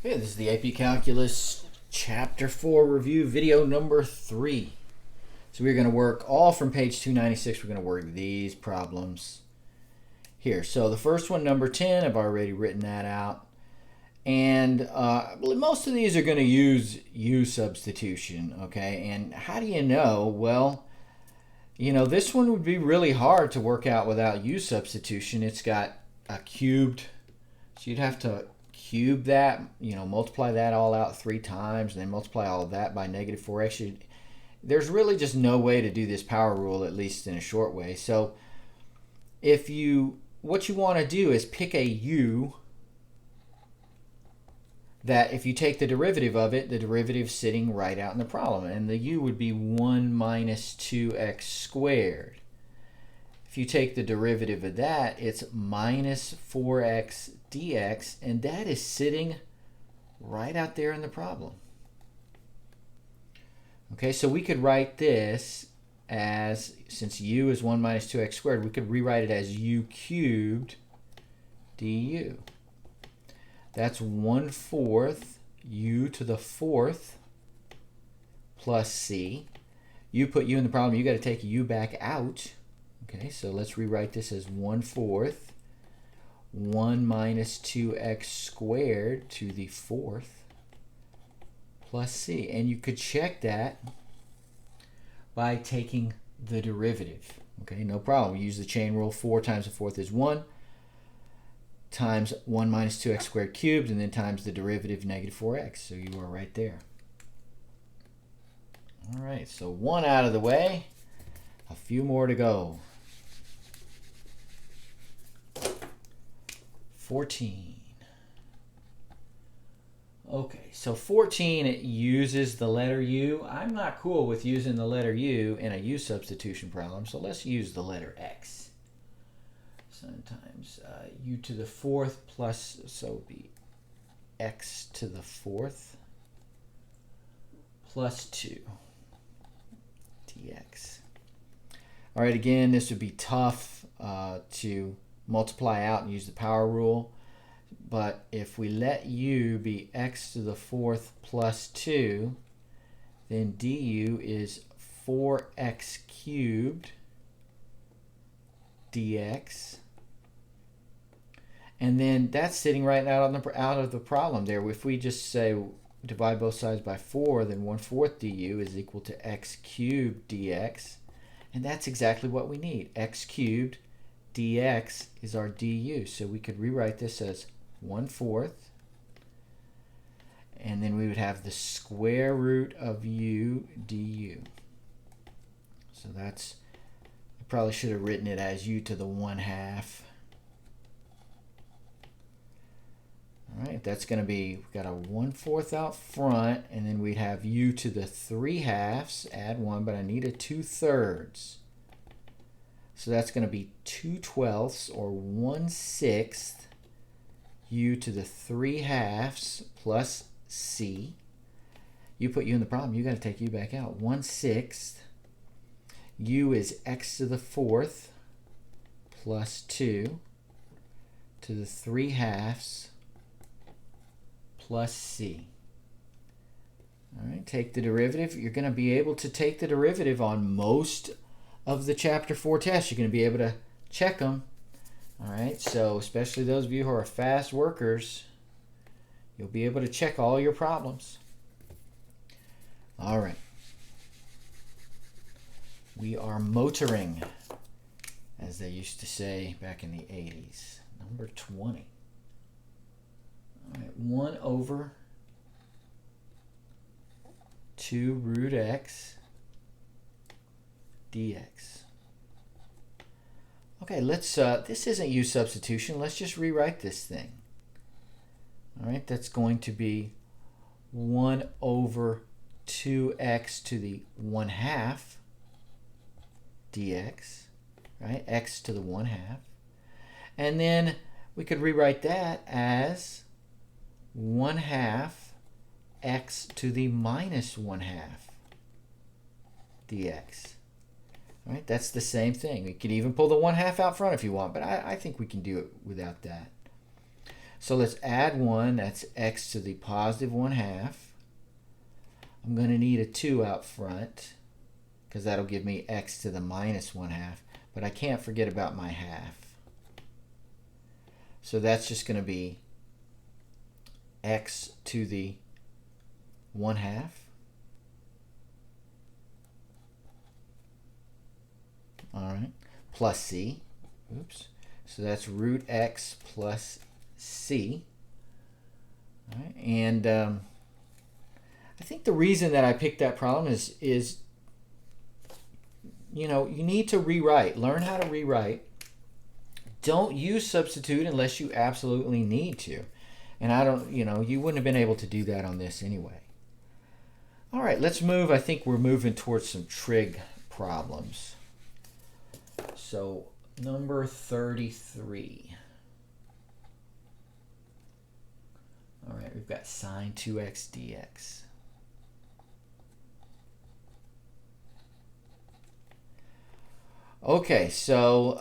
Okay, this is the AP Calculus Chapter 4 review, video number 3. So we're going to work all from page 296. We're going to work these problems here. So the first one, number 10, I've already written that out. And I believe most of these are going to use U substitution, okay? And how do you know? Well, you know, this one would be really hard to work out without U substitution. It's got a cubed, so you'd have to cube that, multiply that all out 3 times, and then multiply all of that by negative 4x. There's really just no way to do this power rule, at least in a short way. So what you want to do is pick a u that if you take the derivative of it, the derivative is sitting right out in the problem, and the u would be 1 minus 2x squared. If you take the derivative of that, it's minus 4x dx, and that is sitting right out there in the problem. Okay, so we could write this as, since u is 1 minus 2x squared, we could rewrite it as u cubed du. That's 1/4 u to the 4th plus c. You put u in the problem, you got to take u back out. Okay, so let's rewrite this as 1/4 1 minus 2x squared to the 4th plus c. And you could check that by taking the derivative. Okay, no problem. We use the chain rule. 4 times the 4th is 1 times 1 minus 2x squared cubed, and then times the derivative negative 4x. So you are right there. All right, so 1 out of the way. A few more to go. 14. Okay, so 14, it uses the letter U. I'm not cool with using the letter U in a U substitution problem, so let's use the letter X. Sometimes U to the 4th plus, so it would be X to the 4th plus 2 dx. All right, again, this would be tough to multiply out and use the power rule. But if we let u be x to the 4th plus 2, then du is 4x cubed dx. And then that's sitting right out of the problem there. If we just say divide both sides by 4, then 1/4 du is equal to x cubed dx. And that's exactly what we need. X cubed dx is our du. So we could rewrite this as 1/4, and then we would have the square root of u du. So that's, I probably should have written it as u to the 1/2. All right, that's going to be, we've got a 1/4 out front, and then we'd have u to the 3/2, add 1, but I need a 2/3. So that's going to be 2/12 or 1/6 u to the 3/2 plus c. You put u in the problem, you got to take u back out. 1/6 u is x to the 4th plus 2 to the 3/2 plus c. All right, take the derivative. You're going to be able to take the derivative on most of the Chapter 4 tests. You're going to be able to check them. All right, so especially those of you who are fast workers, you'll be able to check all your problems. All right. We are motoring, as they used to say back in the 80s. Number 20. All right, 1/2 root x dx. Okay, let's, this isn't U substitution. Let's just rewrite this thing. All right, that's going to be 1/2x to the 1/2 dx, right? X to the 1/2. And then we could rewrite that as 1/2 x to the minus 1/2 dx. All right, that's the same thing. We could even pull the 1/2 out front if you want, but I think we can do it without that. So let's add 1. That's x to the positive 1/2. I'm going to need a 2 out front because that'll give me x to the minus 1/2. But I can't forget about my half. So that's just going to be x to the 1/2. All right, plus c. Oops. So that's root x plus c. All right, and I think the reason that I picked that problem is you need to rewrite. Learn how to rewrite. Don't use substitute unless you absolutely need to. And I don't, you wouldn't have been able to do that on this anyway. All right, let's move. I think we're moving towards some trig problems. So number 33. All right, we've got sine 2x dx. Okay, so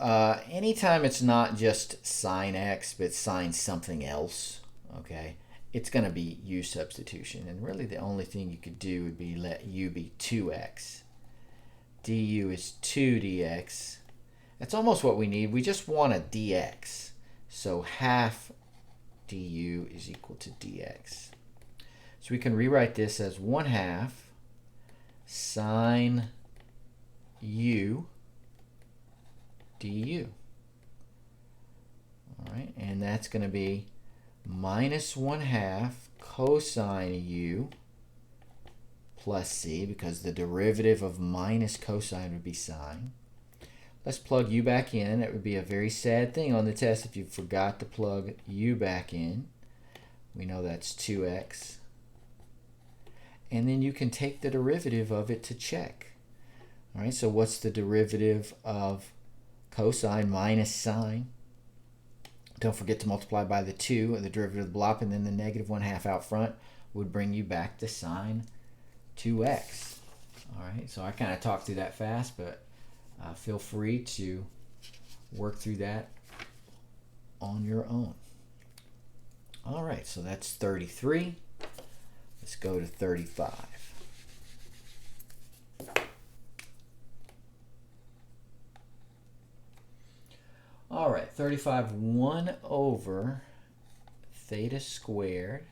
anytime it's not just sine x, but sine something else, okay, it's going to be u substitution. And really the only thing you could do would be let u be 2x. du is 2 dx. That's almost what we need. We just want a dx. So half du is equal to dx. So we can rewrite this as 1/2 sine u du. All right, and that's going to be minus 1/2 cosine u plus c, because the derivative of minus cosine would be sine. Let's plug u back in. That would be a very sad thing on the test if you forgot to plug u back in. We know that's 2x. And then you can take the derivative of it to check. All right, so what's the derivative of cosine minus sine? Don't forget to multiply by the 2, the derivative of the block, and then the negative 1/2 out front would bring you back to sine 2x. All right, so I kind of talked through that fast, but feel free to work through that on your own. All right, so that's 33. Let's go to 35. All right, 35, 1 over theta squared,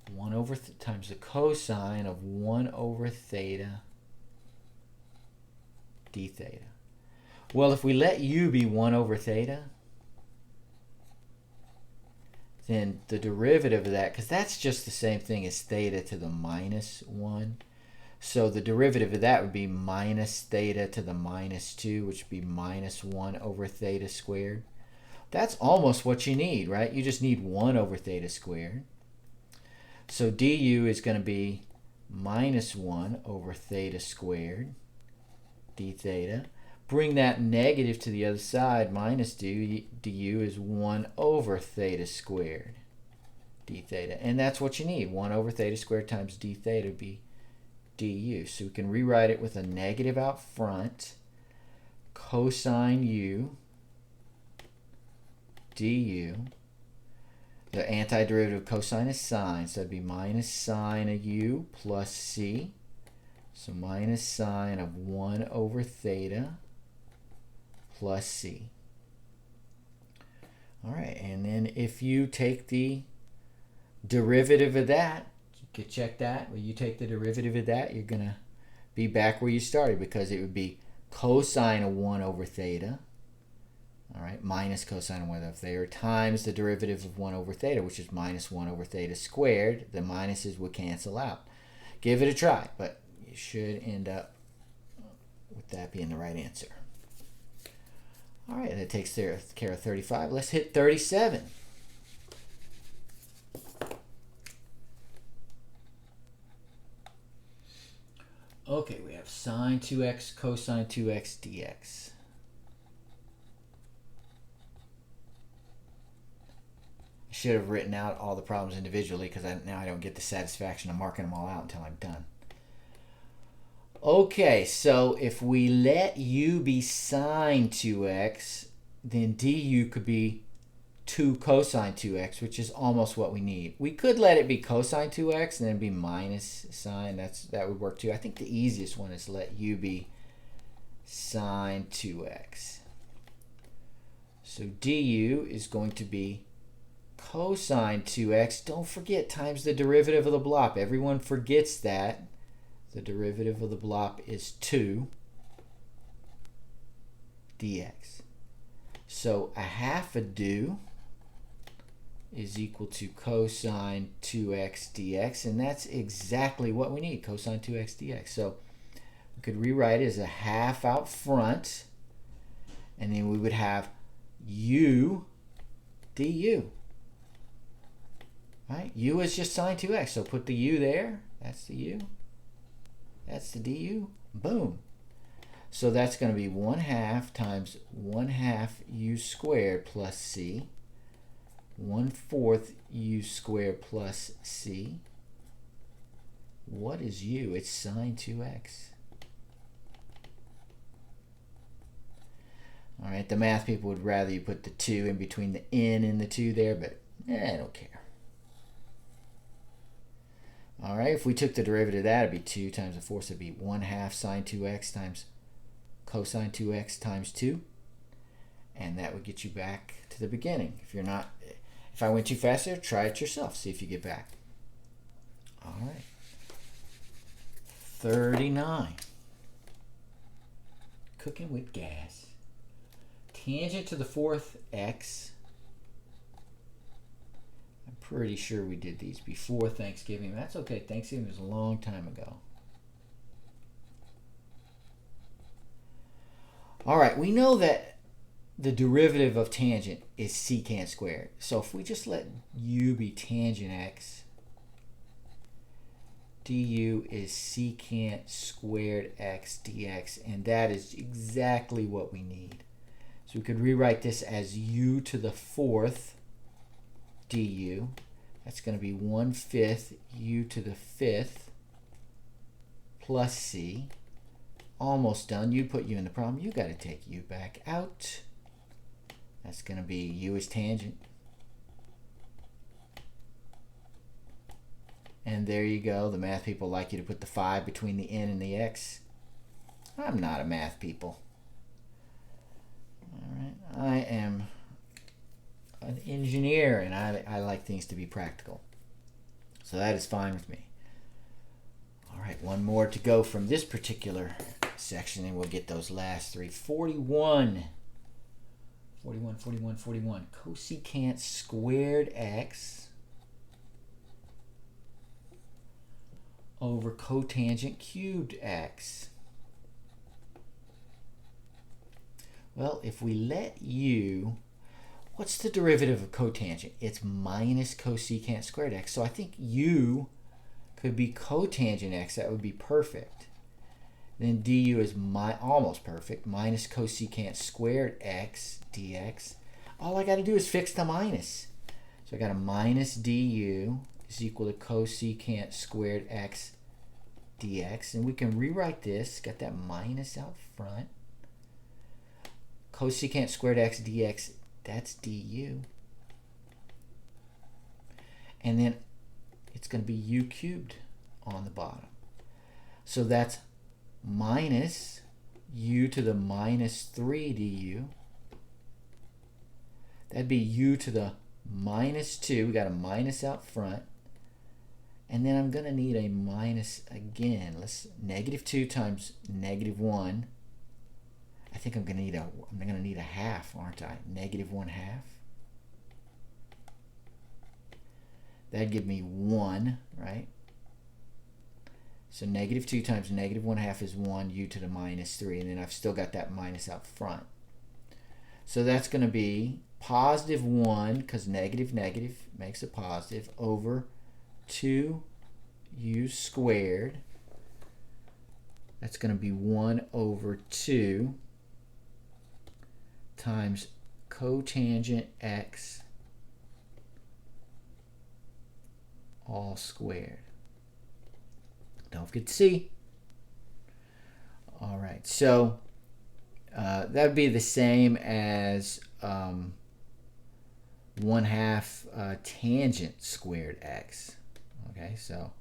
1 over times the cosine of 1 over theta d theta. Well, if we let u be 1 over theta, then the derivative of that, because that's just the same thing as theta to the minus 1. So the derivative of that would be minus theta to the minus 2, which would be minus 1 over theta squared. That's almost what you need, right? You just need 1 over theta squared. So du is going to be minus 1 over theta squared d theta. Bring that negative to the other side, minus du is 1 over theta squared d theta. And that's what you need. 1 over theta squared times d theta would be du. So we can rewrite it with a negative out front. Cosine u du. The antiderivative of cosine is sine, so that'd be minus sine of u plus c. So minus sine of 1 over theta plus c. All right, and then if you take the derivative of that, you could check that. When you take the derivative of that, you're going to be back where you started, because it would be cosine of 1 over theta, all right, minus cosine of 1 over theta, times the derivative of 1 over theta, which is minus 1 over theta squared. The minuses would cancel out. Give it a try, but you should end up with that being the right answer. All right, that takes care of 35. Let's hit 37. Okay, we have sine 2x cosine 2x dx. I should have written out all the problems individually, because now I don't get the satisfaction of marking them all out until I'm done. Okay, so if we let u be sine 2x, then du could be 2 cosine 2x, which is almost what we need. We could let it be cosine 2x and then be minus sine. That would work too. I think the easiest one is let u be sine 2x. So du is going to be cosine 2x. Don't forget, times the derivative of the blob. Everyone forgets that. The derivative of the blob is 2 dx. So a half a du is equal to cosine 2x dx, and that's exactly what we need, cosine 2x dx. So we could rewrite it as a half out front, and then we would have u du. Right? U is just sine 2x, so put the u there. That's the u. That's the du. Boom. So that's going to be 1/2 times 1/2 u squared plus c. 1/4 u squared plus c. What is u? It's sine 2x. All right, the math people would rather you put the 2 in between the n and the 2 there, but I don't care. All right, if we took the derivative of that, it'd be 2 times the 4, so it'd be 1/2 sine 2x times cosine 2x times 2. And that would get you back to the beginning. If I went too fast there, try it yourself. See if you get back. All right. 39. Cooking with gas. Tangent to the 4th x. I'm pretty sure we did these before Thanksgiving. That's okay. Thanksgiving was a long time ago. All right, we know that the derivative of tangent is secant squared. So if we just let u be tangent x, du is secant squared x dx, and that is exactly what we need. So we could rewrite this as u to the 4th du. That's going to be 1/5 u to the 5th plus c. Almost done. You put u in the problem. You got to take u back out. That's going to be u is tangent. And there you go. The math people like you to put the 5 between the n and the x. I'm not a math people. All right. I am an engineer, and I like things to be practical. So that is fine with me. All right, one more to go from this particular section, and we'll get those last 3. 41. Cosecant squared x over cotangent cubed x. Well, if we let u, what's the derivative of cotangent? It's minus cosecant squared x. So I think u could be cotangent x. That would be perfect. Then du is almost perfect. Minus cosecant squared x dx. All I got to do is fix the minus. So I got a minus du is equal to cosecant squared x dx. And we can rewrite this. Got that minus out front. Cosecant squared x dx, that's du. And then it's going to be u cubed on the bottom. So that's minus u to the minus 3 du. That'd be u to the minus 2. We got a minus out front. And then I'm going to need a minus again. Let's negative 2 times negative 1. I think I'm going to need a half, aren't I? Negative 1/2. That'd give me 1, right? So negative 2 times negative 1/2 is 1, u to the minus 3, and then I've still got that minus out front. So that's going to be positive 1, because negative makes a positive, over 2 u squared. That's going to be 1 over 2 times cotangent x all squared. Don't forget to C. All right, so that would be the same as 1/2 tangent squared x. Okay, so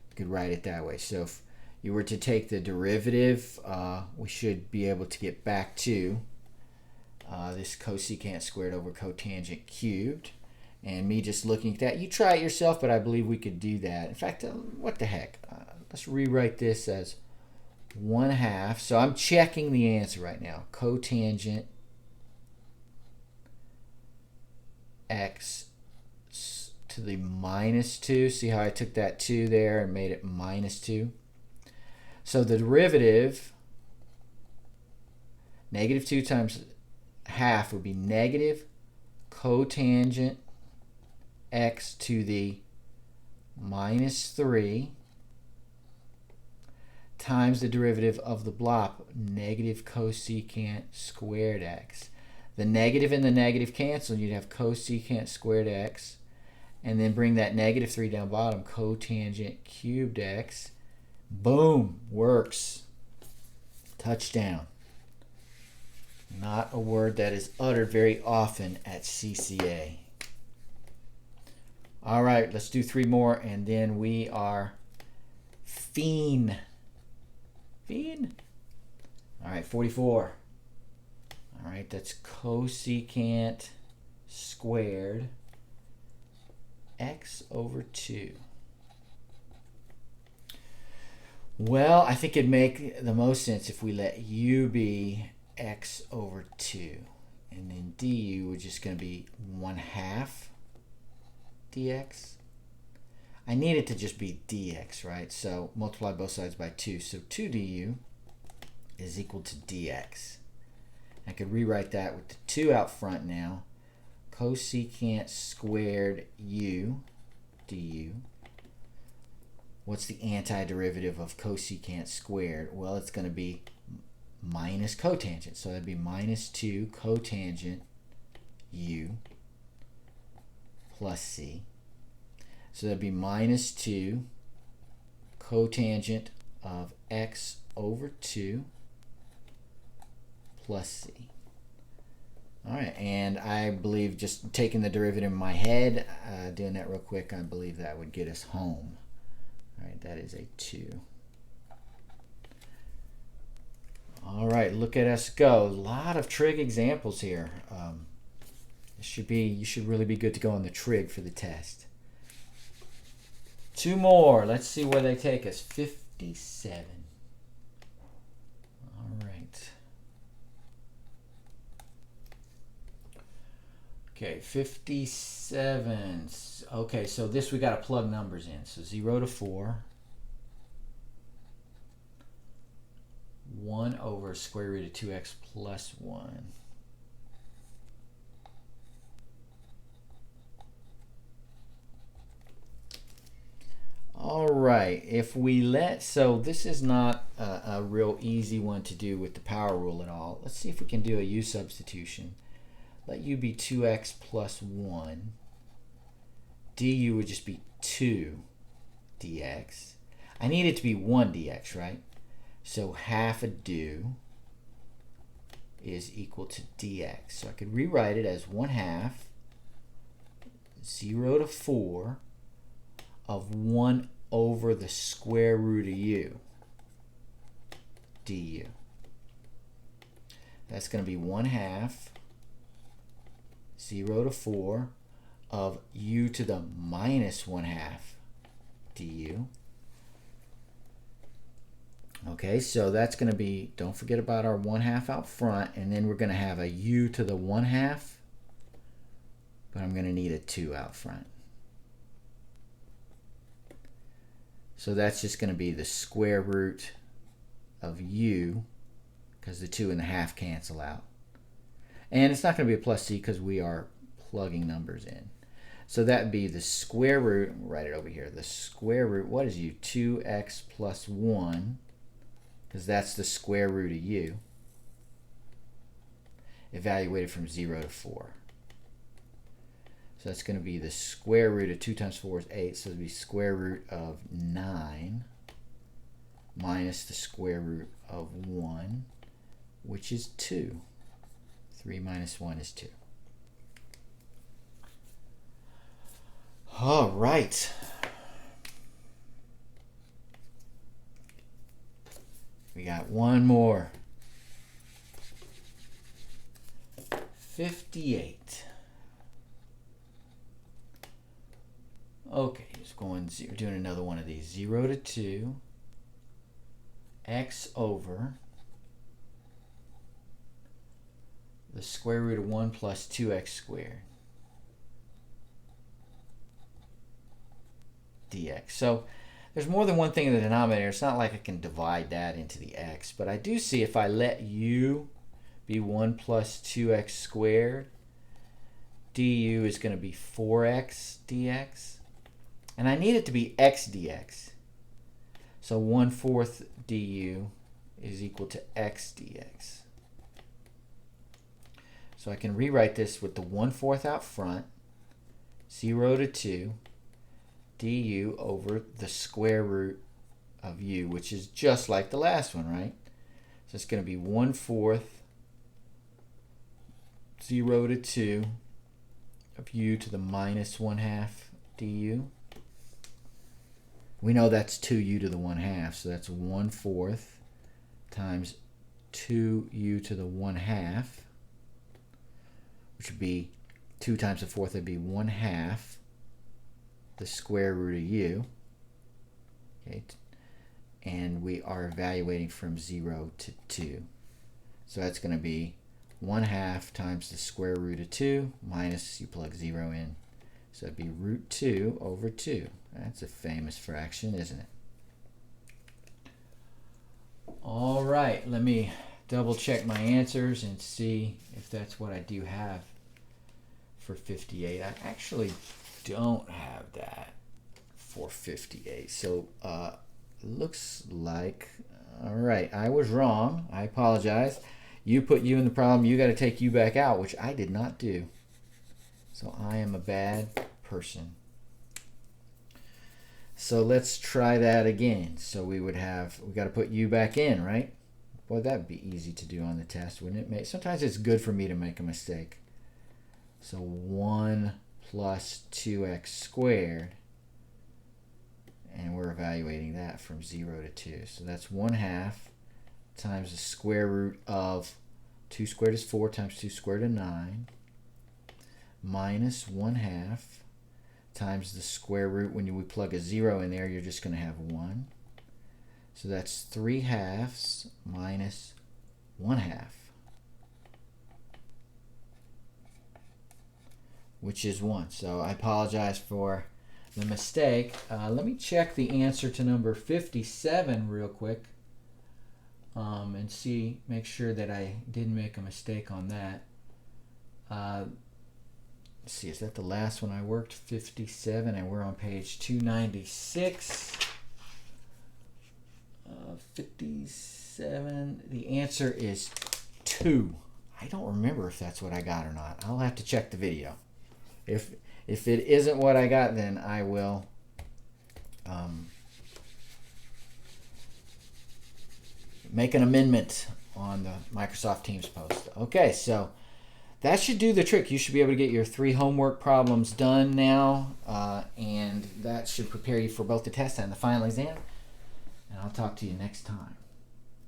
you could write it that way. So if you were to take the derivative, we should be able to get back to this cosecant squared over cotangent cubed. And me just looking at that, you try it yourself, but I believe we could do that. In fact, what the heck? Let's rewrite this as 1/2. So I'm checking the answer right now. Cotangent x to the -2. See how I took that 2 there and made it -2? So the derivative, -2 times half would be negative cotangent x to the -3 times the derivative of the block, negative cosecant squared x. The negative and the negative cancel, you'd have cosecant squared x, and then bring that -3 down bottom, cotangent cubed x. Boom, works. Touchdown. Not a word that is uttered very often at CCA. All right, let's do 3 more, and then we are fiend. All right, 44. All right, that's cosecant squared x over 2. Well, I think it'd make the most sense if we let u be x over 2. And then du is just going to be 1/2 dx. I need it to just be dx, right? So multiply both sides by 2. So 2 du is equal to dx. I could rewrite that with the 2 out front now. Cosecant squared u du. What's the antiderivative of cosecant squared? Well, it's going to be minus cotangent. So that'd be -2 cotangent u plus c. So that'd be -2 cotangent of x over 2 plus c. All right, and I believe just taking the derivative in my head, doing that real quick, I believe that would get us home. All right, that is a 2. All right, look at us go. A lot of trig examples here. You should really be good to go on the trig for the test. 2 more. Let's see where they take us. 57. All right. Okay, 57. Okay, so this we got to plug numbers in. So 0 to 4. 1 over square root of 2x plus 1. All right, if we so this is not a real easy one to do with the power rule at all. Let's see if we can do a u substitution. Let u be 2x plus 1. Du would just be 2 dx. I need it to be 1 dx, right? So half a du is equal to dx. So I could rewrite it as 1/2 0 to 4 of 1 over the square root of u du. That's going to be 1/2 0 to 4 of u to the -1/2 du. Okay, so that's going to be, don't forget about our 1/2 out front, and then we're going to have a u to the 1/2, but I'm going to need a 2 out front. So that's just going to be the square root of u, because the 2 and the half cancel out. And it's not going to be a plus c because we are plugging numbers in. So that would be the square root, write it over here, the square root, what is u? 2x plus 1, because that's the square root of u, evaluated from 0 to 4. So that's going to be the square root of 2 times 4 is 8, so it would be square root of 9 minus the square root of 1, which is 2. 3 minus 1 is 2. All right. We got one more. 58. Okay, just going, we're doing another one of these. 0 to 2, x over the square root of 1 plus 2x squared dx. So there's more than one thing in the denominator. It's not like I can divide that into the x, but I do see if I let u be 1 plus 2x squared, du is going to be 4x dx. And I need it to be x dx. So 1/4 du is equal to x dx. So I can rewrite this with the 1/4 out front, 0 to 2, du over the square root of u, which is just like the last one, right? So it's going to be 1/4 0 to 2 of u to the minus 1/2 du. We know that's 2u to the 1/2, so that's 1/4 times 2u to the 1/2, which would be 2 times the 4th, would be 1/2 the square root of u. Okay, and we are evaluating from 0 to 2. So that's going to be 1/2 times the square root of 2 minus, you plug 0 in. So it'd be root 2 over 2. That's a famous fraction, isn't it? All right, let me double check my answers and see if that's what I do have for 58. I actually don't have that for 58. So looks like, all right, I was wrong. I apologize. You put u in the problem. You got to take u back out, which I did not do. So I am a bad person. So let's try that again. So we got to put u back in, right? Boy, that would be easy to do on the test, wouldn't it? Sometimes it's good for me to make a mistake. So 1 plus 2x squared, and we're evaluating that from 0 to 2. So that's 1/2 times the square root of 2 squared is 4 times 2 squared is 9, minus 1/2 times the square root. When we plug a 0 in there, you're just going to have 1. So that's 3/2 minus 1/2, which is 1. So I apologize for the mistake. Let me check the answer to number 57 real quick and make sure that I didn't make a mistake on that. Let's see, is that the last one I worked? 57, and we're on page 296. 57. The answer is 2. I don't remember if that's what I got or not. I'll have to check the video. If it isn't what I got, then I will make an amendment on the Microsoft Teams post. Okay, so that should do the trick. You should be able to get your 3 homework problems done now, and that should prepare you for both the test and the final exam. And I'll talk to you next time.